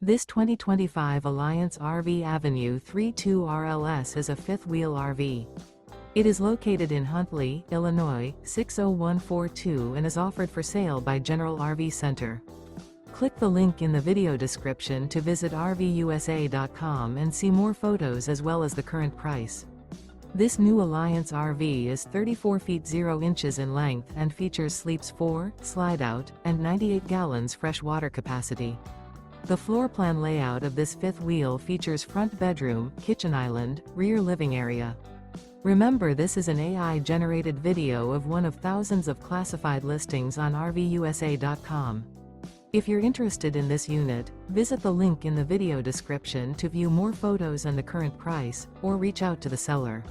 This 2025 Alliance RV Avenue 32 RLS is a fifth-wheel RV. It is located in Huntley, Illinois, 60142 and is offered for sale by General RV Center. Click the link in the video description to visit RVUSA.com and see more photos as well as the current price. This new Alliance RV is 34 feet 0 inches in length and features sleeps 4, Slideout, and 98 gallons fresh water capacity. The floor plan layout of this fifth wheel features front bedroom, kitchen island, rear living area. Remember, this is an AI-generated video of one of thousands of classified listings on RVUSA.com. If you're interested in this unit, visit the link in the video description to view more photos and the current price, or reach out to the seller.